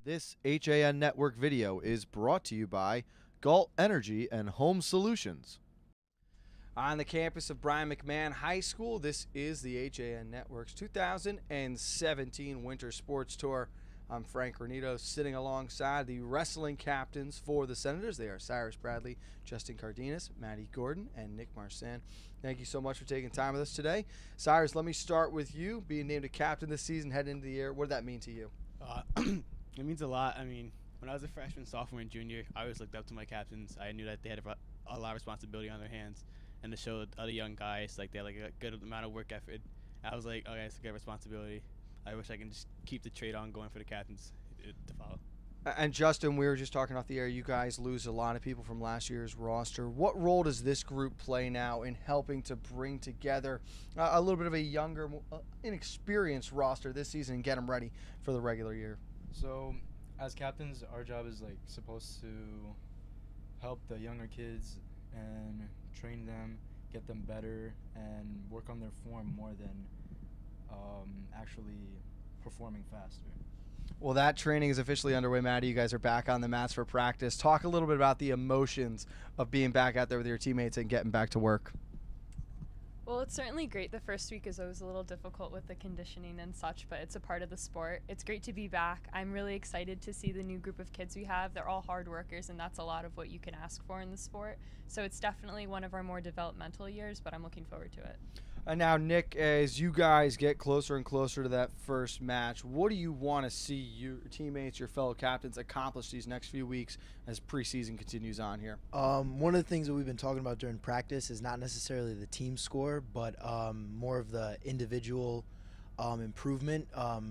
This HAN Network video is brought to you by Galt Energy and Home Solutions. On the campus of Brien McMahon High School, this is the HAN Network's 2017 Winter Sports Tour. I'm Frank Renito, sitting alongside the wrestling captains for the Senators. They are Syrus Bradley, Justin Cardenas, Maddy Gordon, and Nick Marson. Thank you so much for taking time with us today. Syrus, let me start with you. Being named a captain this season, heading into the year, what did that mean to you? It means a lot. I mean, when I was a freshman, sophomore, and junior, I always looked up to my captains. I knew that they had a lot of responsibility on their hands, and to show other young guys like they had like a good amount of work effort, I was like, okay, it's a good responsibility. I wish I can just keep the trade on going for the captains to follow. And Justin, we were just talking off the air. You guys lose a lot of people from last year's roster. What role does this group play now in helping to bring together a little bit of a younger, inexperienced roster this season and get them ready for the regular year? So, as captains, our job is like supposed to help the younger kids and train them, get them better, and work on their form more than actually performing faster. Well, that training is officially underway, Maddy. You guys are back on the mats for practice. Talk a little bit about the emotions of being back out there with your teammates and getting back to work. Well, it's certainly great. The first week is always a little difficult with the conditioning and such, but it's a part of the sport. It's great to be back. I'm really excited to see the new group of kids we have. They're all hard workers, and that's a lot of what you can ask for in the sport. So it's definitely one of our more developmental years, but I'm looking forward to it. And now, Nick, as you guys get closer and closer to that first match, what do you want to see your teammates, your fellow captains accomplish these next few weeks as preseason continues on here? One of the things that we've been talking about during practice is not necessarily the team score, but more of the individual improvement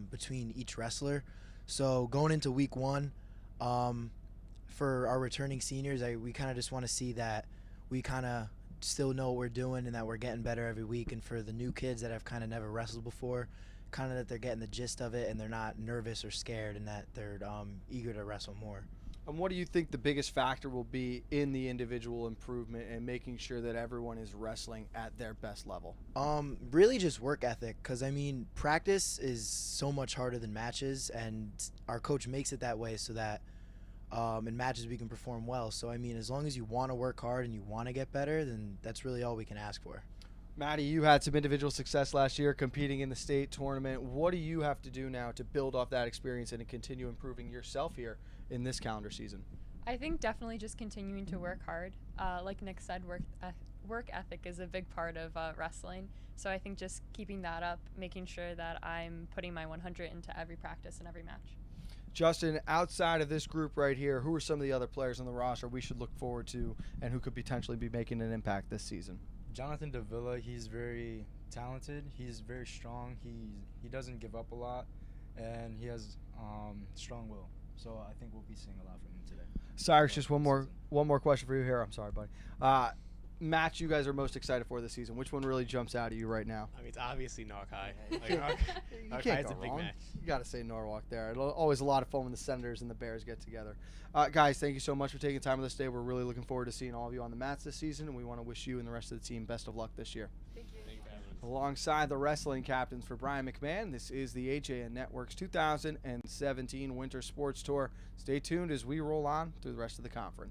between each wrestler. So going into week one, for our returning seniors, we kind of just want to see that we kind of still know what we're doing and that we're getting better every week. And for the new kids that have kind of never wrestled before, kind of that they're getting the gist of it and they're not nervous or scared and that they're eager to wrestle more. And what do you think the biggest factor will be in the individual improvement and making sure that everyone is wrestling at their best level? Really just work ethic, because I mean practice is so much harder than matches, and our coach makes it that way so that in matches we can perform well. So I mean, as long as you want to work hard and you want to get better, then that's really all we can ask for. Maddy, you had some individual success last year competing in the state tournament. What do you have to do now to build off that experience and to continue improving yourself here in this calendar season? I think definitely just continuing to work hard. Like Nick said, work ethic is a big part of wrestling. So I think just keeping that up, making sure that I'm putting my 100 into every practice and every match. Justin, outside of this group right here, who are some of the other players on the roster we should look forward to and who could potentially be making an impact this season? Jonathan Davila, he's very talented. He's very strong. He doesn't give up a lot, and he has strong will. So I think we'll be seeing a lot from him today. Syrus, just one more question for you here. I'm sorry, buddy. Match you guys are most excited for this season. Which one really jumps out at you right now? I mean, it's obviously Norwalk High. You Norwalk can't High is go a big wrong. match. You got to say Norwalk there. It's always a lot of fun when the Senators and the Bears get together. Guys, thank you so much for taking time with us today. We're really looking forward to seeing all of you on the mats this season, and we want to wish you and the rest of the team best of luck this year. Thank you. Alongside the wrestling captains for Brien McMahon, this is the HAN Network's 2017 Winter Sports Tour. Stay tuned as we roll on through the rest of the conference.